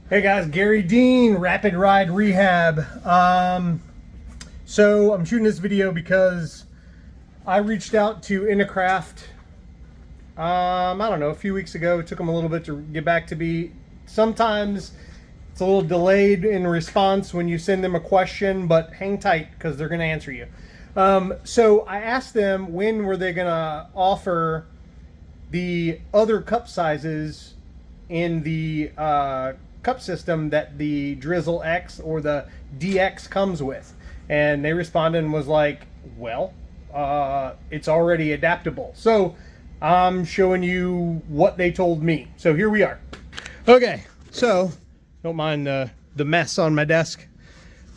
Hey guys, Garry Dean, Rapid Ride Rehab. So I'm shooting this video because I reached out to Inokraft, I don't know, a few weeks ago. It took them a little bit to get back to me. Sometimes it's a little delayed in response when you send them a question, but hang tight because they're going to answer you. So I asked them when were they going to offer the other cup sizes in the cup system that the Drizzle X or the DX comes with, and they responded and was like, well, it's already adaptable. So I'm showing you what they told me. So here we are. Okay, so don't mind the mess on my desk.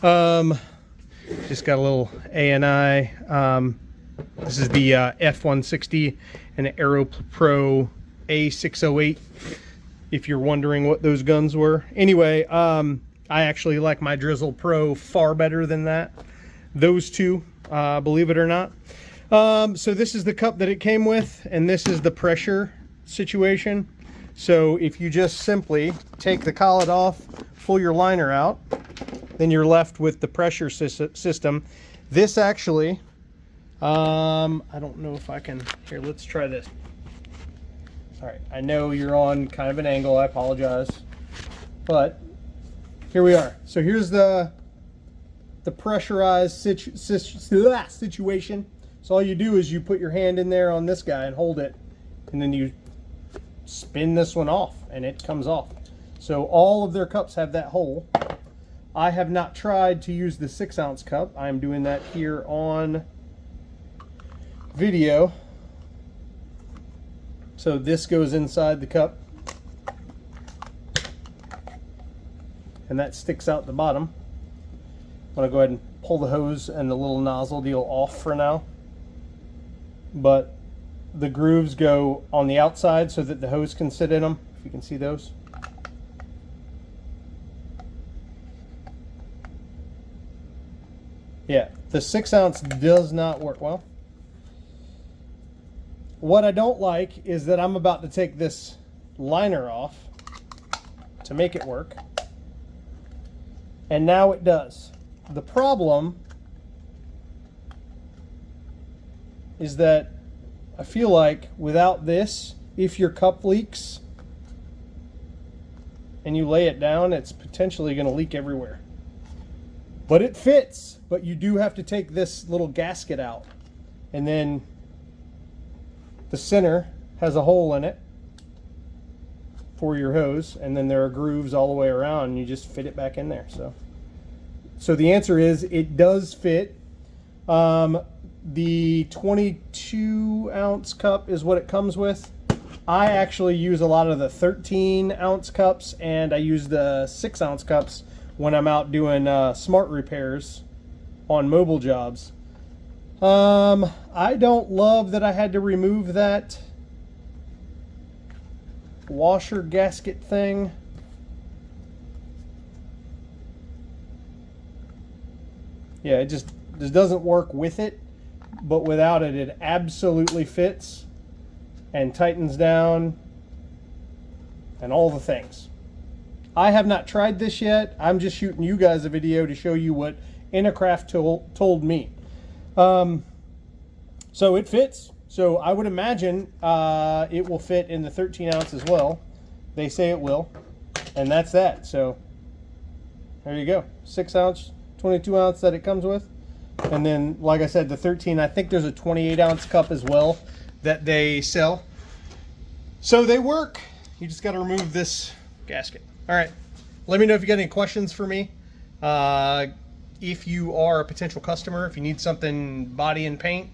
Just got a little ANI. This is the F-160 and the Aero Pro A608. If you're wondering what those guns were. Anyway, I actually like my Drizzle Pro far better than that. Those two, believe it or not. So this is the cup that it came with, and this is the pressure situation. So if you just simply take the collet off, pull your liner out, then you're left with the pressure system. This actually, I don't know if I can, here, let's try this. All right, I know you're on kind of an angle, I apologize, but here we are. So here's the pressurized situation. So all you do is you put your hand in there on this guy and hold it, and then you spin this one off and it comes off. So all of their cups have that hole. I have not tried to use the 6-ounce cup. I'm doing that here on video. So this goes inside the cup, and that sticks out the bottom. I'm going to go ahead and pull the hose and the little nozzle deal off for now. But the grooves go on the outside so that the hose can sit in them, if you can see those. Yeah, the 6-ounce does not work well. What I don't like is that I'm about to take this liner off to make it work, and now it does. The problem is that I feel like without this, if your cup leaks and you lay it down, it's potentially going to leak everywhere. But it fits, but you do have to take this little gasket out, and then the center has a hole in it for your hose, and then there are grooves all the way around, and you just fit it back in there. So the answer is it does fit. The 22-ounce cup is what it comes with. I actually use a lot of the 13-ounce cups, and I use the 6-ounce cups when I'm out doing smart repairs on mobile jobs. I don't love that I had to remove that washer gasket thing. Yeah, it just doesn't work with it, but without it, it absolutely fits and tightens down and all the things. I have not tried this yet. I'm just shooting you guys a video to show you what Inokraft told me. So it fits. So I would imagine it will fit in the 13-ounce as well. They say it will, and that's that. So there you go. 6-ounce, 22-ounce that it comes with, and then, like I said, the 13. I think there's a 28-ounce cup as well that they sell. So they work. You just got to remove this gasket. All right. Let me know if you got any questions for me. If you are a potential customer, if you need something body and paint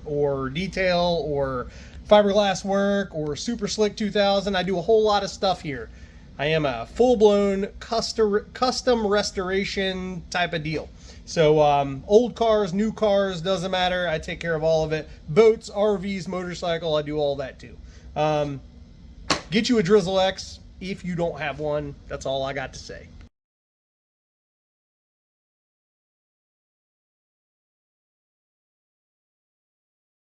or detail or fiberglass work or super slick 2000, I do a whole lot of stuff here. I am a full-blown custom restoration type of deal. So old cars, new cars, doesn't matter. I take care of all of it. Boats, RVs, motorcycle, I do all that too. Get you a Drizzle X if you don't have one. That's all I got to say.